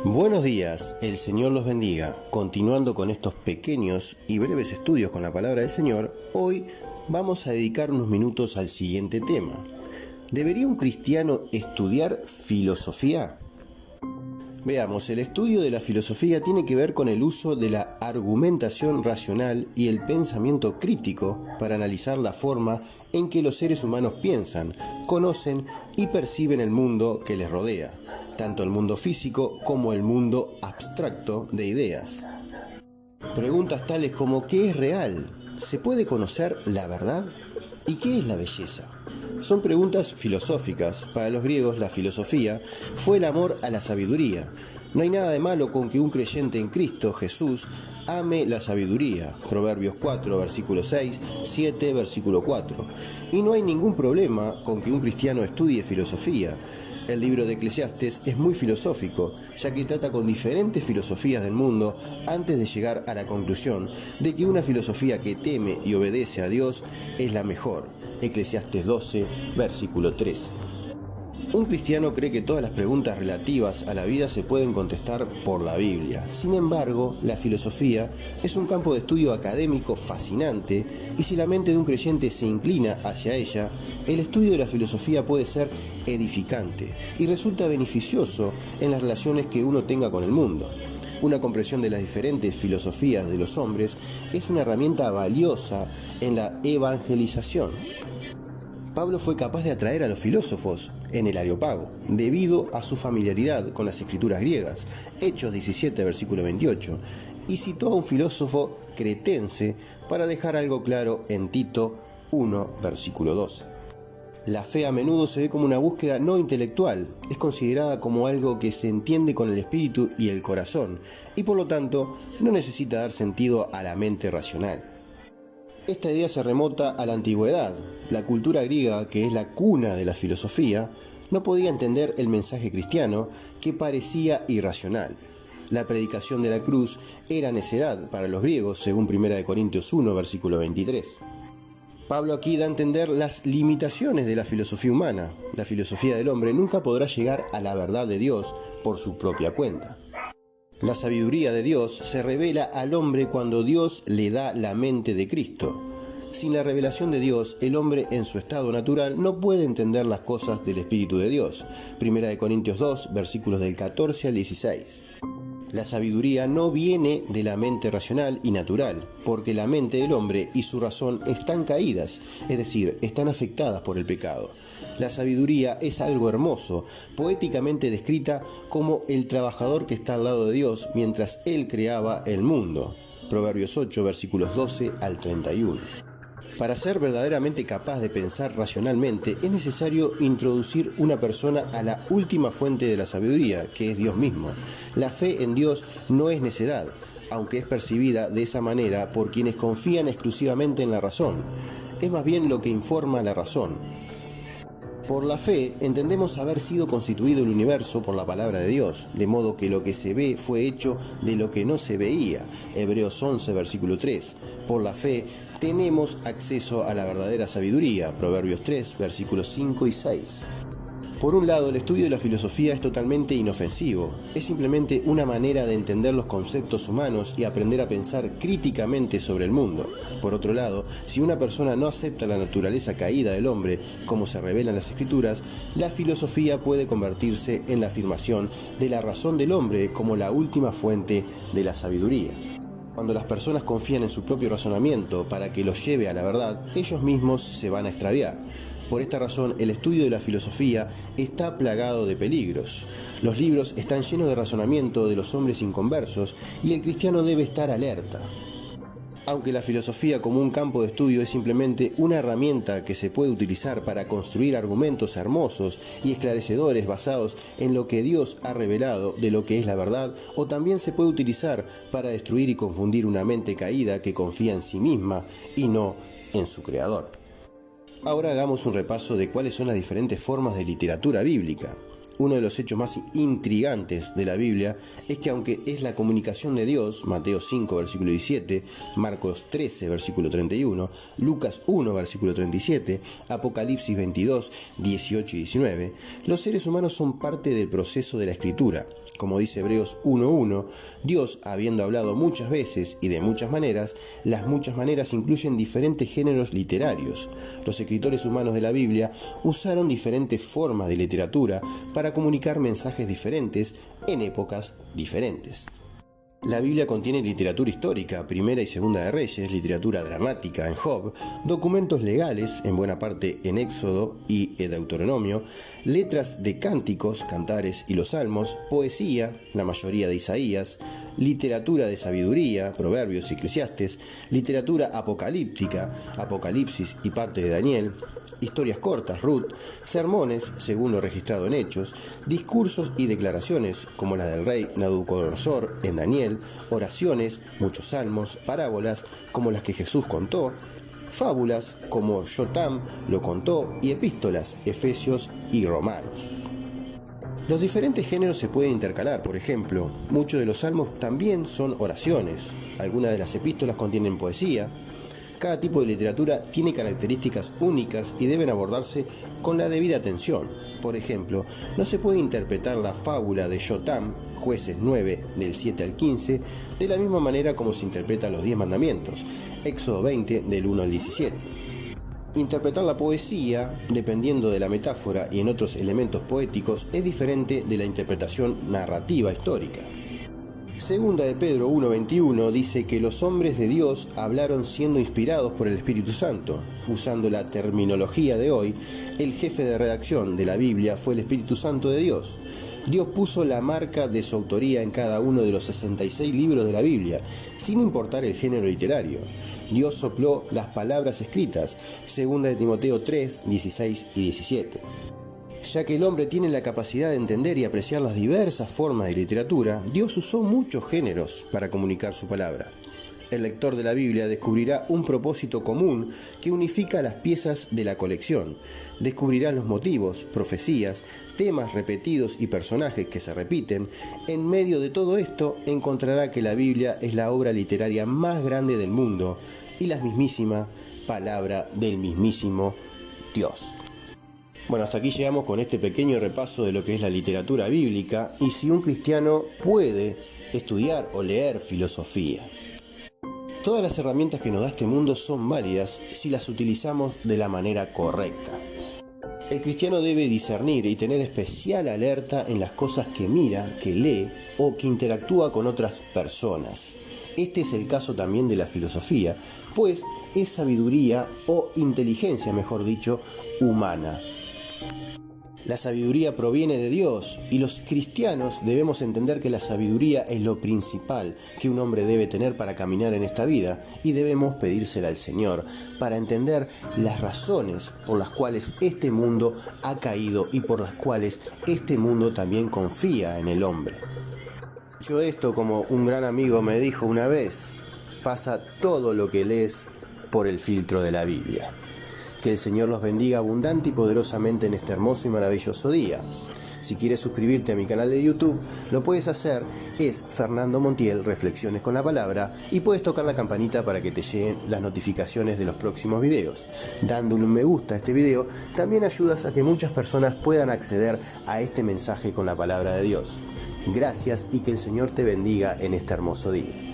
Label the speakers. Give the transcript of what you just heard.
Speaker 1: Buenos días, el Señor los bendiga. Continuando con estos pequeños y breves estudios con la palabra del Señor, hoy vamos a dedicar unos minutos al siguiente tema. ¿Debería un cristiano estudiar filosofía? Veamos, el estudio de la filosofía tiene que ver con el uso de la argumentación racional y el pensamiento crítico para analizar la forma en que los seres humanos piensan, conocen y perciben el mundo que les rodea, tanto el mundo físico como el mundo abstracto de ideas. Preguntas tales como ¿qué es real? ¿Se puede conocer la verdad? ¿Y qué es la belleza? Son preguntas filosóficas. Para los griegos, la filosofía fue el amor a la sabiduría. No hay nada de malo con que un creyente en Cristo Jesús ame la sabiduría. Proverbios 4, versículo 6, 7, versículo 4. Y no hay ningún problema con que un cristiano estudie filosofía. El libro de Eclesiastes es muy filosófico, ya que trata con diferentes filosofías del mundo antes de llegar a la conclusión de que una filosofía que teme y obedece a Dios es la mejor. Eclesiastes 12, versículo 13. Un cristiano cree que todas las preguntas relativas a la vida se pueden contestar por la Biblia. Sin embargo, la filosofía es un campo de estudio académico fascinante y si la mente de un creyente se inclina hacia ella, el estudio de la filosofía puede ser edificante y resulta beneficioso en las relaciones que uno tenga con el mundo. Una comprensión de las diferentes filosofías de los hombres es una herramienta valiosa en la evangelización. Pablo fue capaz de atraer a los filósofos en el Areópago, debido a su familiaridad con las escrituras griegas, Hechos 17, versículo 28, y citó a un filósofo cretense para dejar algo claro en Tito 1, versículo 12. La fe a menudo se ve como una búsqueda no intelectual, es considerada como algo que se entiende con el espíritu y el corazón, y por lo tanto no necesita dar sentido a la mente racional. Esta idea se remota a la antigüedad. La cultura griega, que es la cuna de la filosofía, no podía entender el mensaje cristiano que parecía irracional. La predicación de la cruz era necedad para los griegos, según 1 Corintios 1, versículo 23. Pablo aquí da a entender las limitaciones de la filosofía humana. La filosofía del hombre nunca podrá llegar a la verdad de Dios por su propia cuenta. La sabiduría de Dios se revela al hombre cuando Dios le da la mente de Cristo. Sin la revelación de Dios, el hombre en su estado natural no puede entender las cosas del Espíritu de Dios. 1 Corintios 2, versículos del 14 al 16. La sabiduría no viene de la mente racional y natural, porque la mente del hombre y su razón están caídas, es decir, están afectadas por el pecado. La sabiduría es algo hermoso, poéticamente descrita como el trabajador que está al lado de Dios mientras Él creaba el mundo. Proverbios 8, versículos 12 al 31. Para ser verdaderamente capaz de pensar racionalmente es necesario introducir una persona a la última fuente de la sabiduría, que es Dios mismo. La fe en Dios no es necedad, aunque es percibida de esa manera por quienes confían exclusivamente en la razón. Es más bien lo que informa la razón. Por la fe entendemos haber sido constituido el universo por la palabra de Dios, de modo que lo que se ve fue hecho de lo que no se veía. Hebreos 11, versículo 3. Por la fe tenemos acceso a la verdadera sabiduría. Proverbios 3, versículos 5 y 6. Por un lado, el estudio de la filosofía es totalmente inofensivo. Es simplemente una manera de entender los conceptos humanos y aprender a pensar críticamente sobre el mundo. Por otro lado, si una persona no acepta la naturaleza caída del hombre, como se revela en las Escrituras, la filosofía puede convertirse en la afirmación de la razón del hombre como la última fuente de la sabiduría. Cuando las personas confían en su propio razonamiento para que los lleve a la verdad, ellos mismos se van a extraviar. Por esta razón, el estudio de la filosofía está plagado de peligros. Los libros están llenos de razonamiento de los hombres inconversos y el cristiano debe estar alerta. Aunque la filosofía como un campo de estudio es simplemente una herramienta que se puede utilizar para construir argumentos hermosos y esclarecedores basados en lo que Dios ha revelado de lo que es la verdad, o también se puede utilizar para destruir y confundir una mente caída que confía en sí misma y no en su Creador. Ahora hagamos un repaso de cuáles son las diferentes formas de literatura bíblica. Uno de los hechos más intrigantes de la Biblia es que aunque es la comunicación de Dios, Mateo 5, versículo 17, Marcos 13, versículo 31, Lucas 1, versículo 37, Apocalipsis 22, 18 y 19, los seres humanos son parte del proceso de la escritura. Como dice Hebreos 1:1, Dios, habiendo hablado muchas veces y de muchas maneras, las muchas maneras incluyen diferentes géneros literarios. Los escritores humanos de la Biblia usaron diferentes formas de literatura para comunicar mensajes diferentes en épocas diferentes. La Biblia contiene literatura histórica, Primera y Segunda de Reyes, literatura dramática en Job, documentos legales, en buena parte en Éxodo y Deuteronomio, letras de cánticos, cantares y los salmos, poesía, la mayoría de Isaías, literatura de sabiduría, Proverbios y Eclesiastes, literatura apocalíptica, Apocalipsis y parte de Daniel, historias cortas, Ruth, sermones, según lo registrado en Hechos, discursos y declaraciones, como la del rey Nabucodonosor en Daniel, oraciones, muchos salmos, parábolas, como las que Jesús contó, fábulas, como Jotam lo contó, y epístolas, Efesios y Romanos. Los diferentes géneros se pueden intercalar, por ejemplo, muchos de los salmos también son oraciones, algunas de las epístolas contienen poesía. Cada tipo de literatura tiene características únicas y deben abordarse con la debida atención. Por ejemplo, no se puede interpretar la fábula de Jotam, Jueces 9, del 7 al 15, de la misma manera como se interpretan los 10 mandamientos, Éxodo 20, del 1 al 17. Interpretar la poesía, dependiendo de la metáfora y en otros elementos poéticos, es diferente de la interpretación narrativa histórica. Segunda de Pedro 1:21 dice que los hombres de Dios hablaron siendo inspirados por el Espíritu Santo. Usando la terminología de hoy, el jefe de redacción de la Biblia fue el Espíritu Santo de Dios. Dios puso la marca de su autoría en cada uno de los 66 libros de la Biblia, sin importar el género literario. Dios sopló las palabras escritas, segunda de Timoteo 3, 16 y 17. Ya que el hombre tiene la capacidad de entender y apreciar las diversas formas de literatura, Dios usó muchos géneros para comunicar su palabra. El lector de la Biblia descubrirá un propósito común que unifica las piezas de la colección. Descubrirá los motivos, profecías, temas repetidos y personajes que se repiten. En medio de todo esto encontrará que la Biblia es la obra literaria más grande del mundo y la mismísima palabra del mismísimo Dios. Bueno, hasta aquí llegamos con este pequeño repaso de lo que es la literatura bíblica y si un cristiano puede estudiar o leer filosofía. Todas las herramientas que nos da este mundo son válidas si las utilizamos de la manera correcta. El cristiano debe discernir y tener especial alerta en las cosas que mira, que lee o que interactúa con otras personas. Este es el caso también de la filosofía, pues es sabiduría o inteligencia, mejor dicho, humana. La sabiduría proviene de Dios y los cristianos debemos entender que la sabiduría es lo principal que un hombre debe tener para caminar en esta vida y debemos pedírsela al Señor para entender las razones por las cuales este mundo ha caído y por las cuales este mundo también confía en el hombre. Dicho esto, como un gran amigo me dijo una vez, pasa todo lo que lees por el filtro de la Biblia. Que el Señor los bendiga abundante y poderosamente en este hermoso y maravilloso día. Si quieres suscribirte a mi canal de YouTube, lo puedes hacer, es Fernando Montiel, Reflexiones con la Palabra, y puedes tocar la campanita para que te lleguen las notificaciones de los próximos videos. Dándole un me gusta a este video, también ayudas a que muchas personas puedan acceder a este mensaje con la palabra de Dios. Gracias y que el Señor te bendiga en este hermoso día.